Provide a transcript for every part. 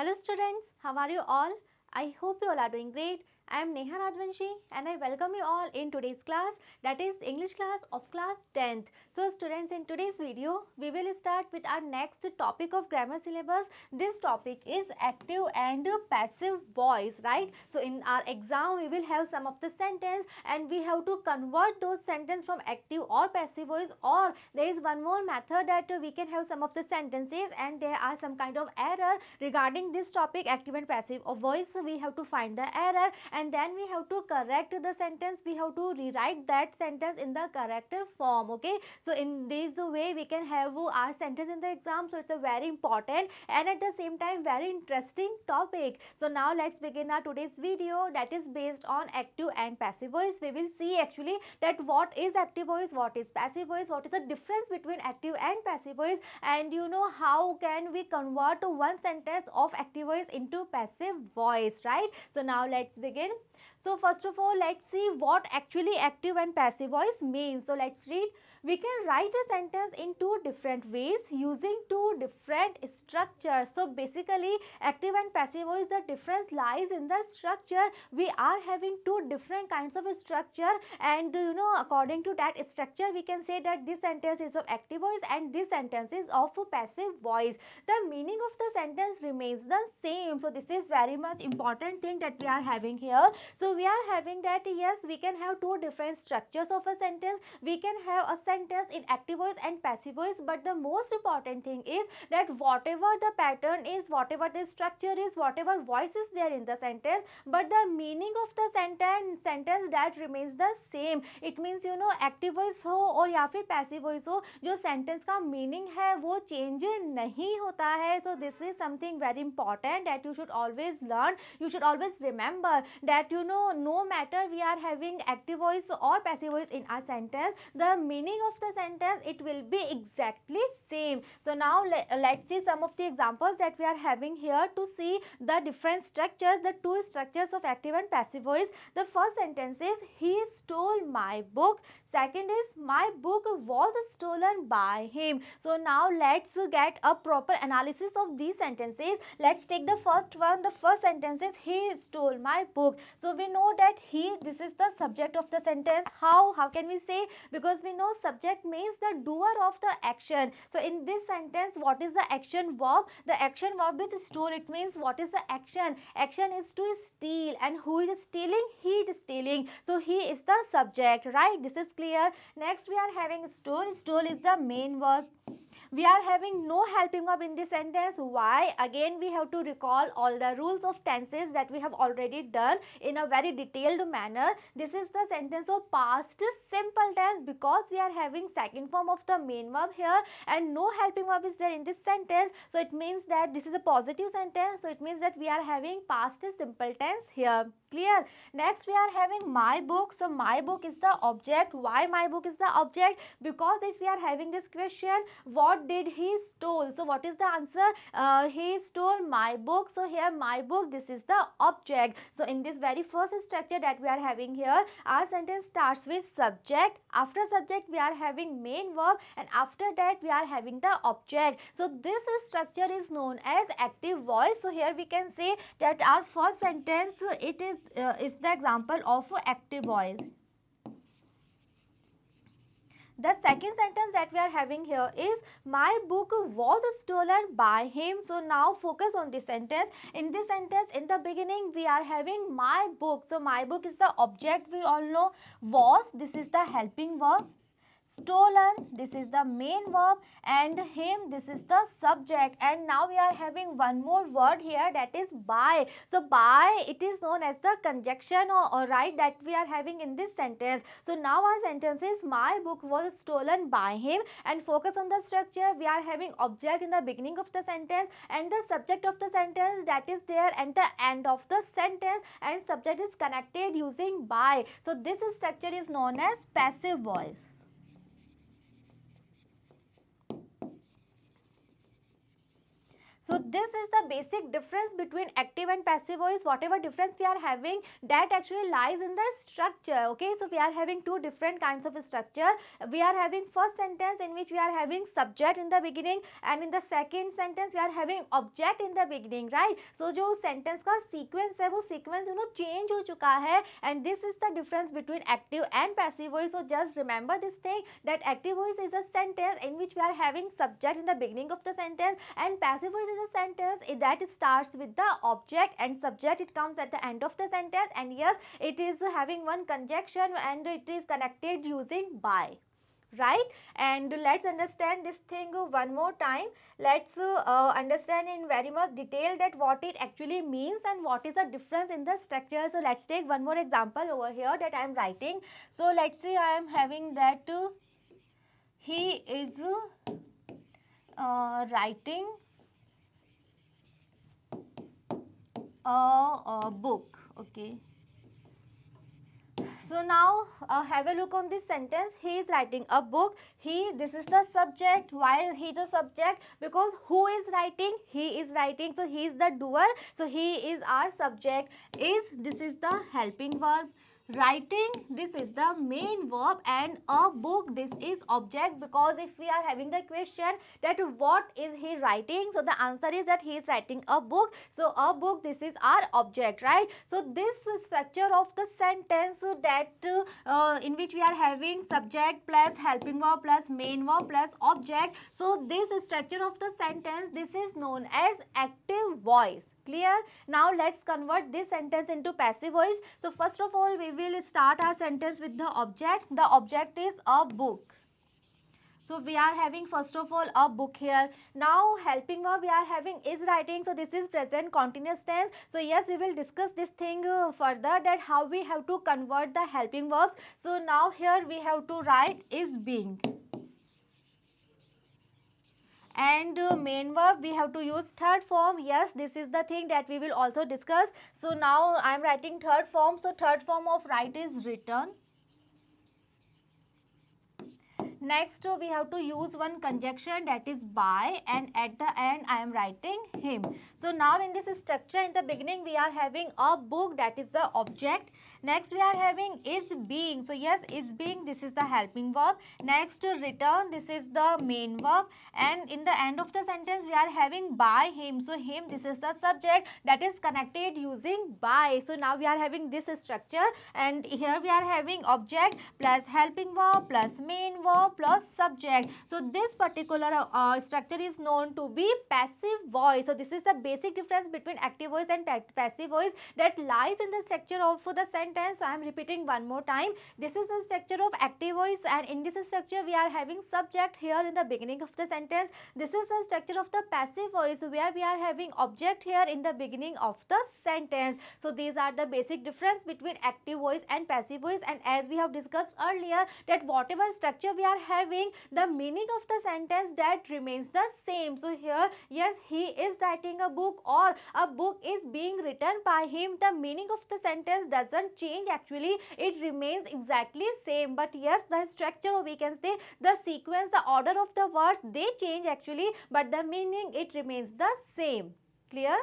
Hello students, how are you all? I hope you all are doing great. I am Neha Rajvanshi and I welcome you all in today's class, that is English class of class 10th. So students, in today's video we will start with our next topic of grammar syllabus. This topic is active and passive voice, right? So in our exam we will have some of the sentence and we have to convert those sentence from active or passive voice, or there is one more method that we can have some of the sentences and there are some kind of error regarding this topic active and passive voice. We have to find the error and then we have to correct the sentence. We have to rewrite that sentence in the correct form. Okay, so in this way we can have our sentence in the exam. So it's a very important and at the same time very interesting topic. So now let's begin our today's video, that is based on active and passive voice. We will see actually that what is active voice, what is passive voice, what is the difference between active and passive voice, and how can we convert one sentence of active voice into passive voice, right? So now let's begin. So first of all, let's see what actually active and passive voice means. So let's read. We can write a sentence in two different ways using two different structures. So basically active and passive voice, the difference lies in the structure. We are having two different kinds of structure, and according to that structure we can say that this sentence is of active voice and this sentence is of passive voice. The meaning of the sentence remains the same. So this is very much important thing that we are having here. So we are having that yes, we can have two different structures of a sentence. We can have a sentence in active voice and passive voice, but the most important thing is that whatever the pattern is, whatever the structure is, whatever voice is there in the sentence, but the meaning of the sentence that remains the same. It means active voice हो और या फिर passive voice हो, जो sentence का meaning है वो change नहीं होता है. So this is something very important that you should always learn. You should always remember that no matter we are having active voice or passive voice in our sentence, the meaning of the sentence it will be exactly same. So now let's see some of the examples that we are having here to see the different structures, the two structures of active and passive voice. The first sentence is he stole my book. Second is my book was stolen by him. So now let's get a proper analysis of these sentences. Let's take the first one. The first sentence is he stole my book. So we know that he, this is the subject of the sentence. How can we say? Because we know subject means the doer of the action. So in this sentence, what is the action verb? The action verb is stole. It means what is the action? Action is to steal, and who is stealing? He is stealing. So he is the subject, right? This is clear. Next we are having stole. Stole is the main verb. We are having no helping verb in this sentence. Why? Again we have to recall all the rules of tenses that we have already done in a very detailed manner. This is the sentence of past simple tense because we are having second form of the main verb here and no helping verb is there in this sentence. So it means that this is a positive sentence. So it means that we are having past simple tense here. Clear? Next we are having my book. So my book is the object. Why my book is the object? Because if we are having this question, what did he stole? So what is the answer? He stole my book. So here my book, this is the object. So in this very first structure that we are having here, our sentence starts with subject. After subject we are having main verb, and after that we are having the object. So this structure is known as active voice. So here we can say that our first sentence it is the example of active voice. The second sentence that we are having here is my book was stolen by him. So now focus on this sentence. In this sentence, in the beginning we are having my book. So my book is the object, we all know. Was, this is the helping verb. Stolen, this is the main verb, and him, this is the subject. And now we are having one more word here, that is by. So by, it is known as the conjunction or right that we are having in this sentence. So now our sentence is my book was stolen by him, and focus on the structure. We are having object in the beginning of the sentence and the subject of the sentence that is there at the end of the sentence, and subject is connected using by. So this structure is known as passive voice. So this is the basic difference between active and passive voice. Whatever difference we are having, that actually lies in the structure. Okay, so we are having two different kinds of structure. We are having first sentence in which we are having subject in the beginning, and in the second sentence we are having object in the beginning, right? So जो sentence का sequence है वो sequence change हो चुका है, and this is the difference between active and passive voice. So just remember this thing, that active voice is a sentence in which we are having subject in the beginning of the sentence, and passive voice is a sentence that starts with the object and subject, it comes at the end of the sentence, and yes, it is having one conjunction and it is connected using by, right? And let's understand this thing one more time. Let's understand in very much detail that what it actually means and what is the difference in the structure. So let's take one more example over here that I am writing. So let's say I am having that he is writing a book. Okay, so now have a look on this sentence. He is writing a book. He, this is the subject. Why he is a subject? Because who is writing? He is writing. So he is the doer. So he is our subject. Is, this is the helping verb. Writing, this is the main verb, and a book, this is object. Because if we are having the question that what is he writing, so the answer is that he is writing a book. So a book, this is our object, right? So this structure of the sentence that in which we are having subject plus helping verb plus main verb plus object. So this structure of the sentence, this is known as active voice. Clear? Now let's convert this sentence into passive voice. So first of all, we will start our sentence with the object. The object is a book. So we are having first of all a book here. Now helping verb we are having is writing. So this is present continuous tense. So yes, we will discuss this thing further, that how we have to convert the helping verbs. So now here we have to write is being. And main verb we have to use third form. Yes, this is the thing that we will also discuss. So now I am writing third form. So third form of write is written. Next we have to use one conjunction, that is by, and at the end I am writing him. So now in this structure, in the beginning we are having a book, that is the object. Next we are having is being. So yes, is being, this is the helping verb. Next return, this is the main verb, and in the end of the sentence we are having by him. So him, this is the subject that is connected using by. So now we are having this structure, and here we are having object plus helping verb plus main verb plus subject. So this particular structure is known to be passive voice. So this is the basic difference between active voice and passive voice that lies in the structure of the sentence. So I am repeating one more time. This is the structure of active voice, and in this structure we are having subject here in the beginning of the sentence. This is the structure of the passive voice where we are having object here in the beginning of the sentence. So these are the basic difference between active voice and passive voice, and as we have discussed earlier, that whatever structure we are having, the meaning of the sentence that remains the same. So here, yes, he is writing a book or a book is being written by him. The meaning of the sentence doesn't change actually, it remains exactly same. But yes, the structure, or we can say the sequence, the order of the words, they change actually, but the meaning, it remains the same. Clear?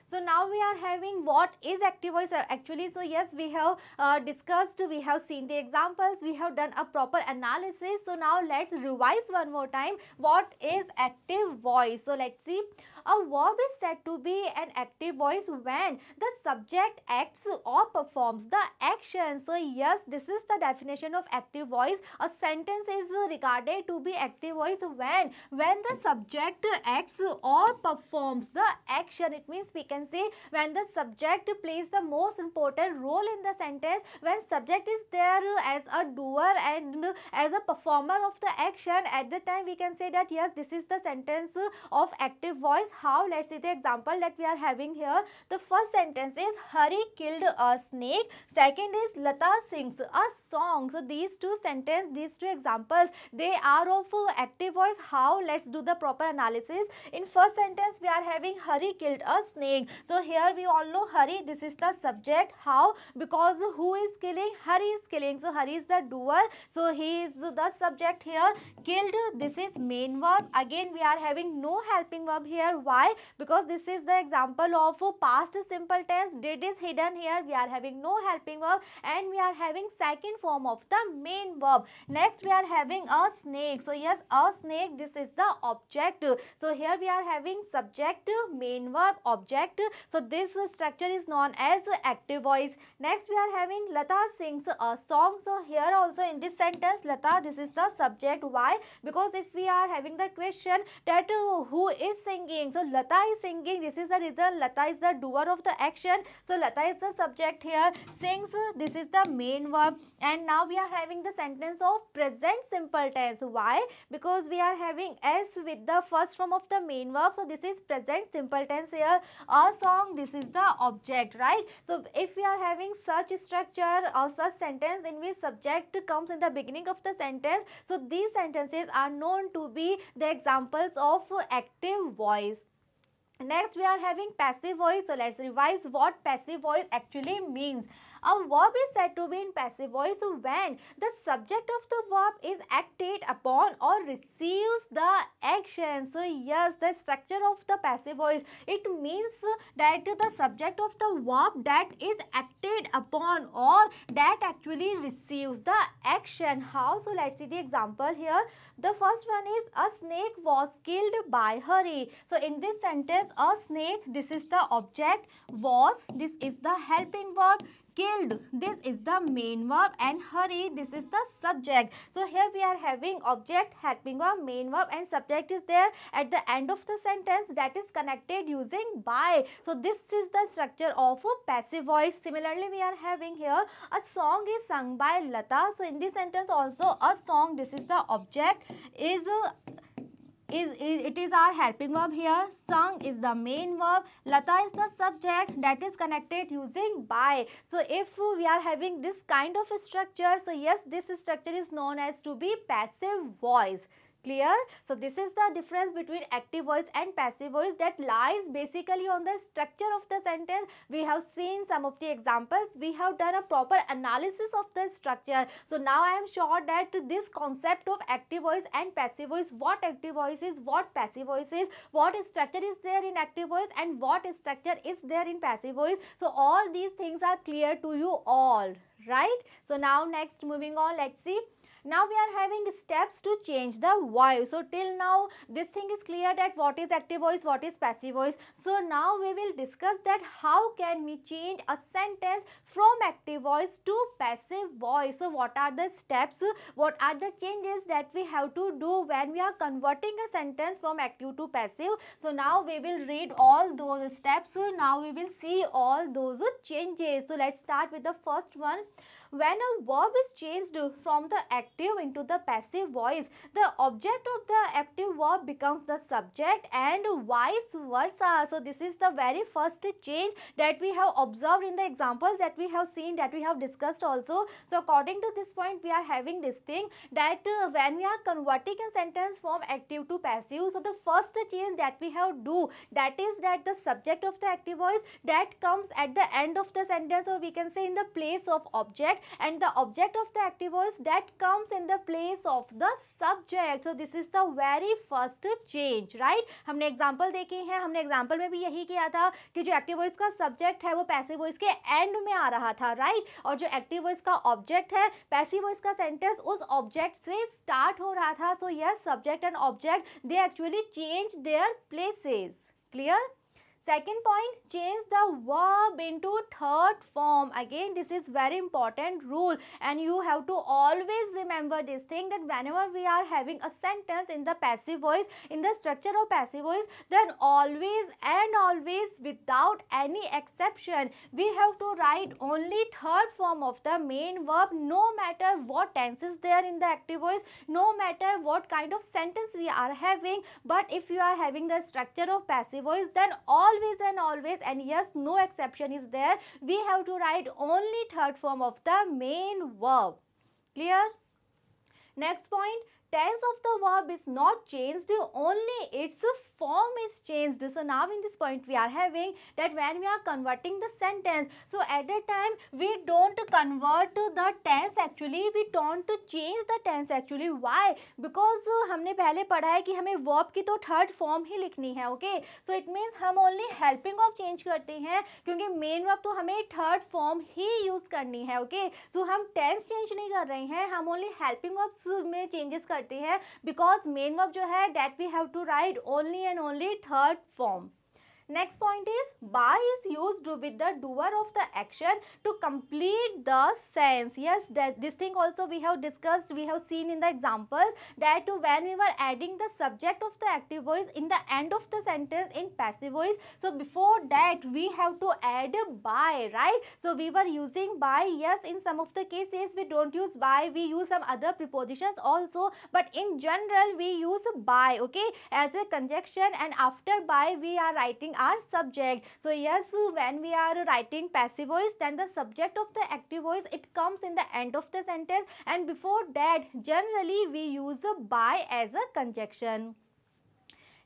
So now we are having what is active voice actually. So yes, we have discussed, we have seen the examples, we have done a proper analysis. So now let's revise one more time what is active voice. So let's see. A verb is said to be an active voice when the subject acts or performs the action. So yes, this is the definition of active voice. A sentence is regarded to be active voice when the subject acts or performs the action. It means we can say when the subject plays the most important role in the sentence, when subject is there as a doer and as a performer of the action, at the time we can say that yes, this is the sentence of active voice. How? Let's see the example that we are having here. The first sentence is Hari killed a snake. Second is Lata sings a song. So these two sentences, these two examples, they are of active voice. How? Let's do the proper analysis. In first sentence we are having Hari killed a snake. killing. So here we all know Hari, this is the subject. How? Because who is killing? Hari is killing. So Hari is the doer. So he is the subject here. Killed, this is main verb. Again we are having no helping verb here. Why? Because this is the example of past simple tense. Did is hidden here. We are having no helping verb and we are having second form of the main verb. Next we are having a snake. So yes, a snake, this is the object. So here we are having subject, main verb, object. So this structure is known as active voice. Next we are having Lata sings a song. So here also in this sentence, Lata, this is the subject. Why? Because if we are having the question that who is singing, so Lata is singing, this is the reason. Lata is the doer of the action. So Lata is the subject here. Sings, this is the main verb. And now we are having the sentence of present simple tense. Why? Because we are having s with the first form of the main verb. So this is present simple tense here. A song, this is the object, right? So if we are having such structure or such sentence in which subject comes in the beginning of the sentence, so these sentences are known to be the examples of active voice. Next we are having passive voice. So let's revise what passive voice actually means. A verb is said to be in passive voice when the subject of the verb is acted upon or receives the action. So yes, the structure of the passive voice, it means that the subject of the verb that is acted upon or that actually receives the action. How? So let's see the example here. The first one is a snake was killed by Hari. So in this sentence, a snake, this is the object, was, this is the helping verb, killed, this is the main verb, and Hari, this is the subject. So here we are having object, helping verb, main verb, and subject is there at the end of the sentence that is connected using by. So this is the structure of a passive voice. Similarly, we are having here a song is sung by Lata. So in this sentence also a song, this is the object, is it is our helping verb here. Sung is the main verb. Lata is the subject that is connected using by. So if we are having this kind of a structure, so yes, this structure is known as to be passive voice. Clear? So this is the difference between active voice and passive voice that lies basically on the structure of the sentence. We have seen some of the examples. We have done a proper analysis of the structure. So now I am sure that this concept of active voice and passive voice, what active voice is, what passive voice is, what structure is there in active voice and what structure is there in passive voice. So all these things are clear to you all, right? So now next, moving on, let's see. Now we are having steps to change the voice. So till now this thing is clear that what is active voice, what is passive voice. So now we will discuss that how can we change a sentence from active voice to passive voice. So what are the steps, what are the changes that we have to do when we are converting a sentence from active to passive. So now we will read all those steps. Now we will see all those changes. So let's start with the first one. When a verb is changed from the active into the passive voice, the object of the active verb becomes the subject and vice versa. So this is the very first change that we have observed in the examples that we have seen, that we have discussed also. So according to this point, we are having this thing that when we are converting a sentence from active to passive, so the first change that we have do, that is that the subject of the active voice that comes at the end of the sentence, or we can say in the place of object, and the object of the active voice that comes in the place of the subject. So this is the very first change, right? हमने example देखे हैं, हमने example में भी यही किया था कि जो एक्टिव वॉइस का सब्जेक्ट है वो पैसिव वॉइस के एंड में आ रहा था, राइट? और जो एक्टिव वॉइस का ऑब्जेक्ट है, पैसिव वॉइस का सेंटेंस उस ऑब्जेक्ट से स्टार्ट हो रहा था. So yes, subject and object they actually change their places. Clear? Second point, change the verb into third form. Again, this is very important rule and you have to always remember this thing, that whenever we are having a sentence in the passive voice, in the structure of passive voice, then always and always without any exception, we have to write only third form of the main verb, no matter what tense is there in the active voice, no matter what kind of sentence we are having. But if you are having the structure of passive voice, then always and always, and yes, no exception is there, we have to write only third form of the main verb. Clear? Next point, tense of the verb is not changed, only its form is changed. So now in this point we are having that when we are converting the sentence, so at that time we don't convert the tense actually, we don't change the tense actually. Why? Because हमने पहले पढ़ा है कि हमें verb की तो third form ही लिखनी है. ओके, सो इट मीन्स हम ओनली हेल्पिंग ऑफ चेंज करते हैं क्योंकि मेन वर्ब तो हमें थर्ड फॉर्म ही यूज करनी है. ओके, सो हम टेंस चेंज नहीं कर रहे हैं, हम ओनली हेल्पिंग वर्ब्स में चेंजेस करते हैं बिकॉज मेन वर्ब जो है that we have to write only and only third form. Next point is by is used with the doer of the action to complete the sense. Yes, that this thing also we have discussed, we have seen in the examples that when we were adding the subject of the active voice in the end of the sentence in passive voice, so before that we have to add by, right? So we were using by. Yes, in some of the cases we don't use by, we use some other prepositions also, but in general we use by, okay, as a conjunction, and after by we are writing our subject. So yes, when we are writing passive voice, then the subject of the active voice it comes in the end of the sentence, and before that generally we use a by as a conjunction.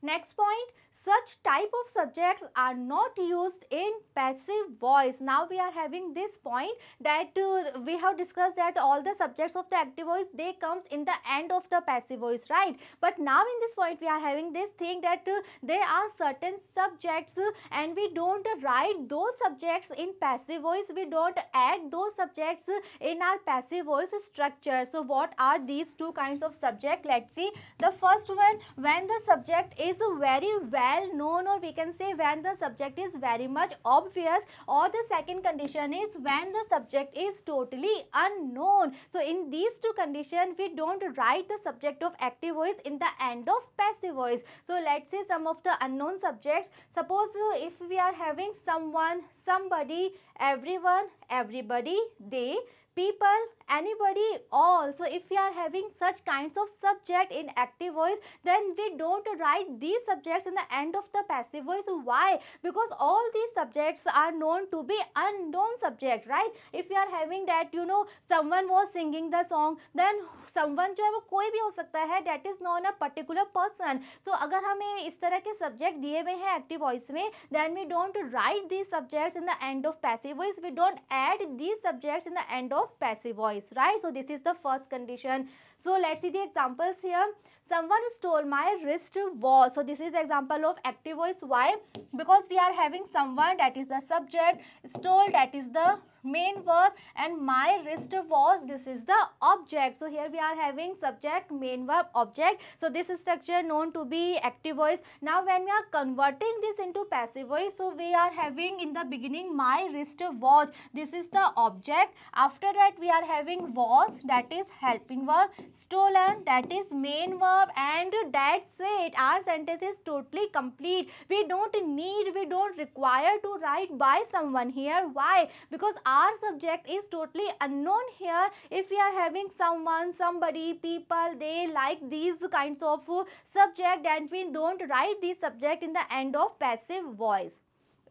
Next point, such type of subjects are not used in passive voice. Now we are having this point that we have discussed that all the subjects of the active voice they comes in the end of the passive voice, right? But now in this point we are having this thing that there are certain subjects and we don't write those subjects in passive voice, we don't add those subjects in our passive voice structure. So what are these two kinds of subject? Let's see. The first one, when the subject is very well known, or we can say when the subject is very much obvious, or the second condition is when the subject is totally unknown. So in these two conditions we don't write the subject of active voice in the end of passive voice. So let's say some of the unknown subjects. Suppose if we are having someone, somebody, everyone, everybody, they, people, anybody, all. So if we are having such kinds of subject in active voice, then we don't write these subjects in the end of the passive voice. Why? Because all these subjects are known to be unknown subject, right? If we are having that, you know, someone was singing the song, then someone जो है वो कोई भी हो सकता है, that is not a particular person. So अगर हमें इस तरह के subject दिए हुए हैं active voice में, then we don't write these subjects in the end of passive voice, we don't add these subjects in the end of passive voice, right? So this is the first condition. So let's see the examples here. Someone stole my wrist watch. So this is the example of active voice. Why? Because we are having someone, that is the subject, stole, that is the main verb, and my wrist watch, this is the object. So here we are having subject, main verb, object. So this structure known to be active voice. Now when we are converting this into passive voice, so we are having in the beginning my wrist watch, this is the object. After that we are having was, that is helping verb, stolen, that is main verb, and that's it. Our sentence is totally complete. We don't require to write by someone here. Why? Because our subject is totally unknown here. If we are having someone, somebody, people, they, like these kinds of subject, and we don't write this subject in the end of passive voice.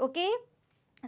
Okay.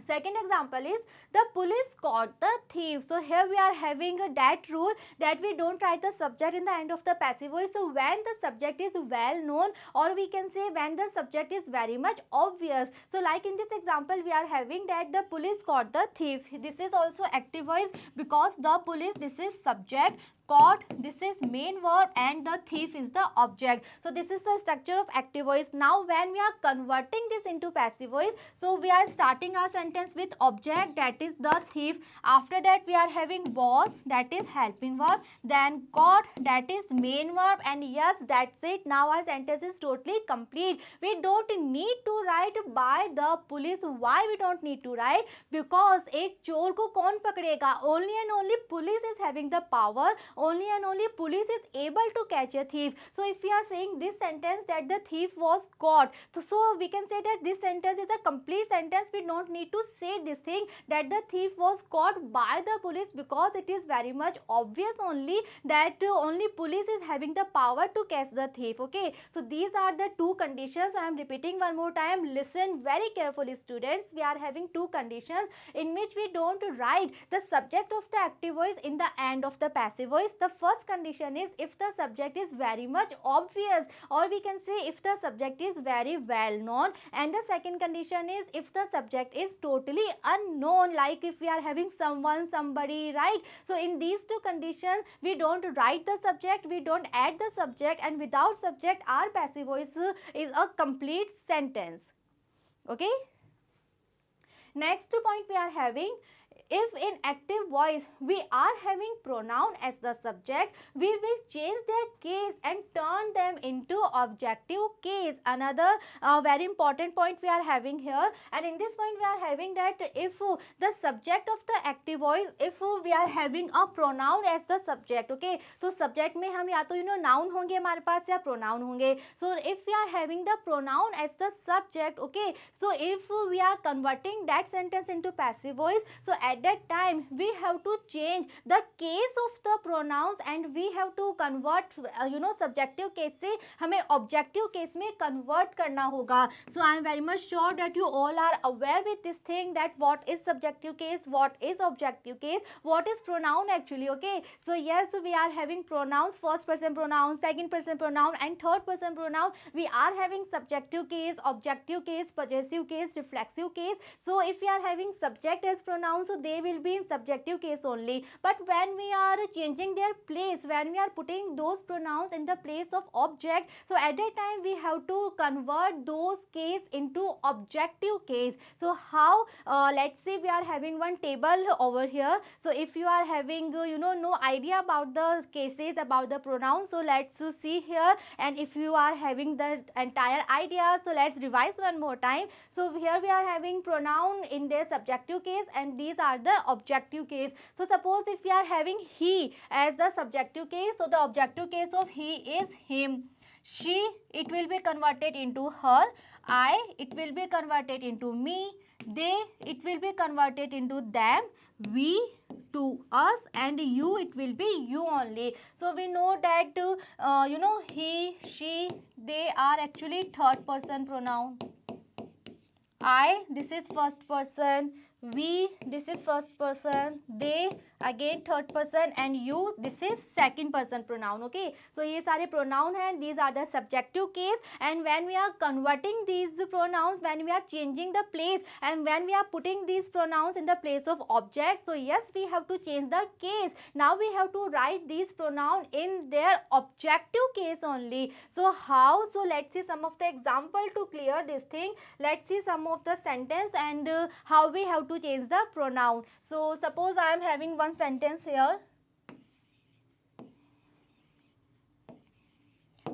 Second example is the police caught the thief. So here we are having that rule that we don't write the subject in the end of the passive voice. So when the subject is well known, or we can say when the subject is very much obvious. So like in this example we are having that the police caught the thief. This is also active voice because the police, this is subject, caught, this is main verb, and the thief is the object. So this is the structure of active voice. Now when we are converting this into passive voice, so we are starting our sentence with object, that is the thief. After that we are having was, that is helping verb, then caught, that is main verb, and yes, that's it. Now our sentence is totally complete. We don't need to write by the police. Why we don't need to write? Because एक चोर को कौन पकड़ेगा? Only and only police is having the power. Only and only police is able to catch a thief. So if we are saying this sentence that the thief was caught, so we can say that this sentence is a complete sentence. We don't need to say this thing that the thief was caught by the police, because it is very much obvious only that only police is having the power to catch the thief. Okay, so these are the two conditions. I am repeating one more time. Listen very carefully, students. We are having two conditions in which we don't write the subject of the active voice in the end of the passive voice. voice, the first condition is if the subject is very much obvious, or we can say if the subject is very well known, and the second condition is if the subject is totally unknown, like if we are having someone, somebody, right? So in these two conditions we don't write the subject, we don't add the subject, and without subject our passive voice is a complete sentence. Okay. Next point we are having, if in active voice we are having pronoun as the subject, we will change their case and turn them into objective case. Another very important point we are having here, and in this point we are having that if the subject of the active voice, if we are having a pronoun as the subject, okay, तो subject में हम या तो noun होंगे हमारे पास या pronoun होंगे. So if we are having the pronoun as the subject, okay, so if we are converting that sentence into passive voice, so at that time we have to change the case of the pronouns and we have to convert subjective case से हमें objective case में convert करना होगा. So I am very much sure that you all are aware with this thing, that what is subjective case, what is objective case, what is pronoun actually. Okay, so yes, we are having pronouns, first person pronoun, second person pronoun and third person pronoun. We are having subjective case, objective case, possessive case, reflexive case. So if we are having subject as pronoun, so they will be in subjective case only. But when we are changing their place, when we are putting those pronouns in the place of object, so at that time we have to convert those case into objective case. So how? Let's say we are having one table over here. So if you are having no idea about the cases, about the pronouns, so let's see here, and if you are having the entire idea, so let's revise one more time. So here we are having pronoun in their subjective case and these are the objective case. So suppose if we are having he as the subjective case, so the objective case of he is him. She, it will be converted into her. I, it will be converted into me. They, it will be converted into them. We, to us, and you, it will be you only. So we know that he, she, they are actually third person pronoun. I, this is first person. We, this is first person. They, again third person, and you, this is second person pronoun. Okay, so ये सारे pronoun हैं, these are the subjective case, and when we are converting these pronouns, when we are changing the place and when we are putting these pronouns in the place of object, so yes, we have to change the case. Now we have to write these pronoun in their objective case only. So how? So let's see some of the example to clear this thing. Let's see some of the sentence and how we have to change the pronoun. So suppose I am having one sentence here.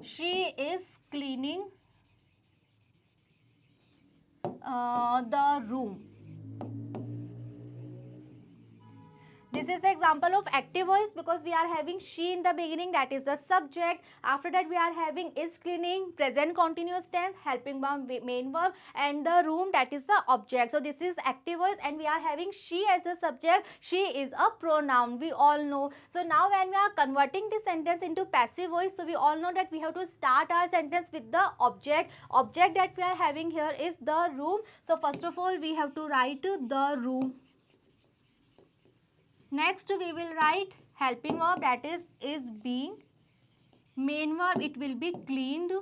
She is cleaning the room. This is the example of active voice because we are having she in the beginning, that is the subject. After that we are having is cleaning, present continuous tense, helping verb, main verb, and the room, that is the object. So this is active voice and we are having she as a subject. She is a pronoun, we all know. So now when we are converting this sentence into passive voice, so we all know that we have to start our sentence with the object. Object that we are having here is the room. So first of all we have to write the room. Next we will write helping verb, that is being. Main verb, it will be cleaned.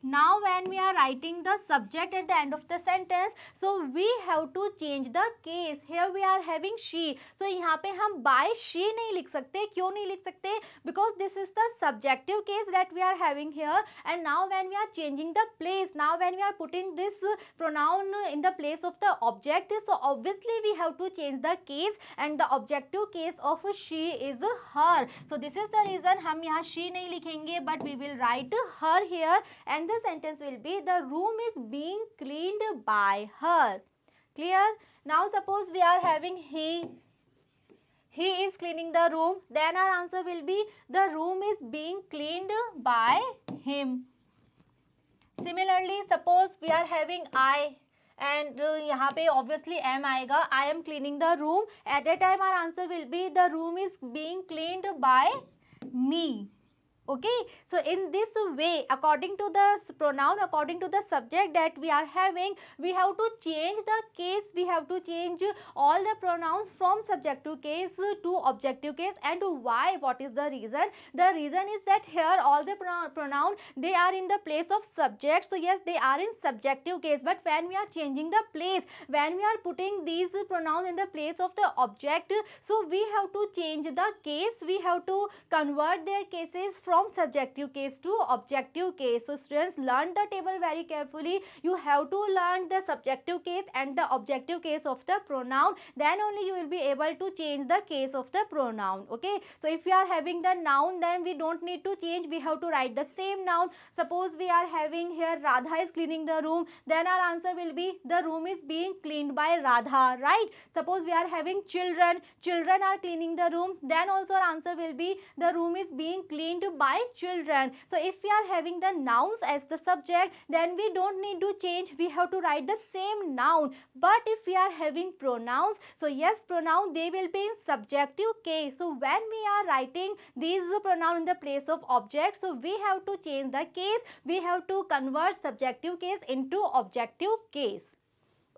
Now when we are writing the subject at the end of the sentence, so we have to change the case. Here we are having she. So यहाँ पे हम by she नहीं लिख सकते. क्यों नहीं लिख सकते? Because this is the subjective case that we are having here. And now when we are changing the place, now when we are putting this pronoun in the place of the object, so obviously we have to change the case, and the objective case of she is her. So this is the reason हम यहाँ she नहीं लिखेंगे, but we will write her here, and the sentence will be the room is being cleaned by her. Clear? Now suppose we are having he is cleaning the room, then our answer will be the room is being cleaned by him. Similarly, suppose we are having I, and यहाँ पे obviously am आएगा. I am cleaning the room. At that time our answer will be the room is being cleaned by me. Okay, so in this way, according to the pronoun, according to the subject that we are having, we have to change the case, we have to change all the pronouns from subjective case to objective case. And why? What is the reason? The reason is that here all the pronoun, they are in the place of subject. So yes, they are in subjective case, but when we are changing the place, when we are putting these pronouns in the place of the object, so we have to change the case, we have to convert their cases from subjective case to objective case. So students, learn the table very carefully. You have to learn the subjective case and the objective case of the pronoun, then only you will be able to change the case of the pronoun. Okay, so if we are having the noun, then we don't need to change, we have to write the same noun. Suppose we are having here Radha is cleaning the room, then our answer will be the room is being cleaned by Radha, right? Suppose we are having children, children are cleaning the room, then also our answer will be the room is being cleaned by children. So if we are having the nouns as the subject, then we don't need to change, we have to write the same noun. But if we are having pronouns, so yes, pronoun, they will be in subjective case. So when we are writing these pronoun in the place of object, so we have to change the case, we have to convert subjective case into objective case.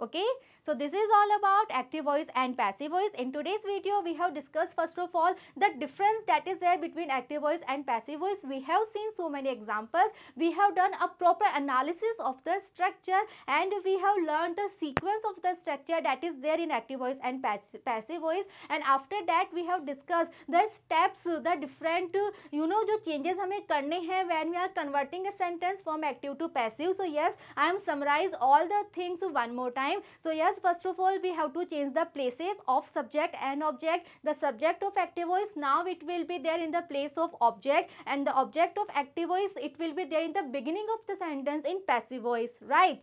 Okay, so this is all about active voice and passive voice. In today's video, we have discussed first of all the difference that is there between active voice and passive voice. We have seen so many examples, we have done a proper analysis of the structure, and we have learned the sequence of the structure that is there in active voice and passive voice. And after that we have discussed the steps, the different जो changes हमें करने हैं when we are converting a sentence from active to passive. So yes, I am summarize all the things one more time. So yes, first of all, we have to change the places of subject and object. The subject of active voice, now it will be there in the place of object, and the object of active voice, it will be there in the beginning of the sentence in passive voice, right?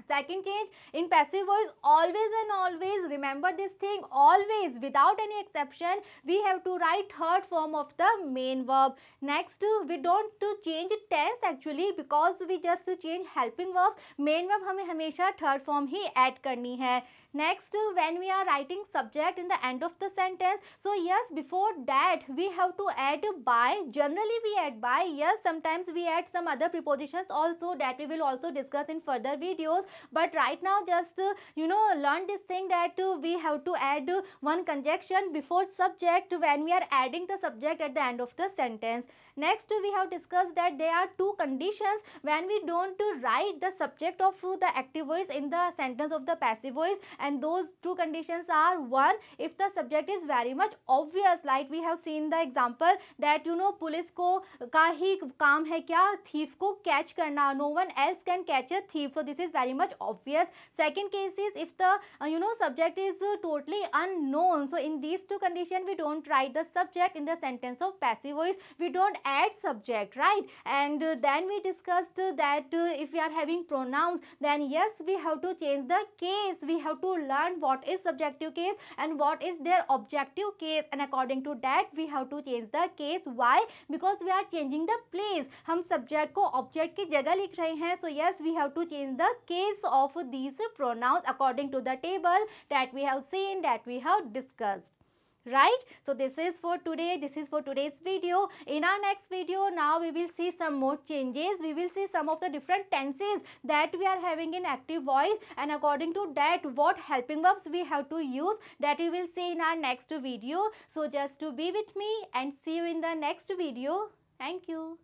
Second change, in passive voice, always and always remember this thing, always without any exception, we have to write third form of the main verb. Next, we don't to change tense actually, because we just to change helping verbs. Main verb हमें हमेशा third form ही add करनी है. Next, when we are writing subject in the end of the sentence, so yes, before that we have to add by. Generally we add by, yes, sometimes we add some other prepositions also, that we will also discuss in further videos. But right now just learn this thing that we have to add one conjunction before subject when we are adding the subject at the end of the sentence. Next, we have discussed that there are two conditions when we don't write the subject of the active voice in the sentence of the passive voice, and those two conditions are: one, if the subject is very much obvious, like we have seen the example that police को का ही काम है क्या, thief को catch करना, no one else can catch a thief, so this is very much obvious. Second case is if the subject is totally unknown, so in these two conditions we don't write the subject in the sentence of passive voice, we don't add subject, right? And then we discussed that if we are having pronouns, then yes, we have to change the case, we have to learn what is subjective case and what is their objective case, and according to that we have to change the case. Why? Because we are changing the place, हम subject को object की जगह लिख रहे हैं. So yes, we have to change the case of these pronouns according to the table that we have seen, that we have discussed. Right? So this is for today, this is for today's video. In our next video, now we will see some more changes, we will see some of the different tenses that we are having in active voice, and according to that what helping verbs we have to use, that we will see in our next video. So just to be with me and see you in the next video. Thank you.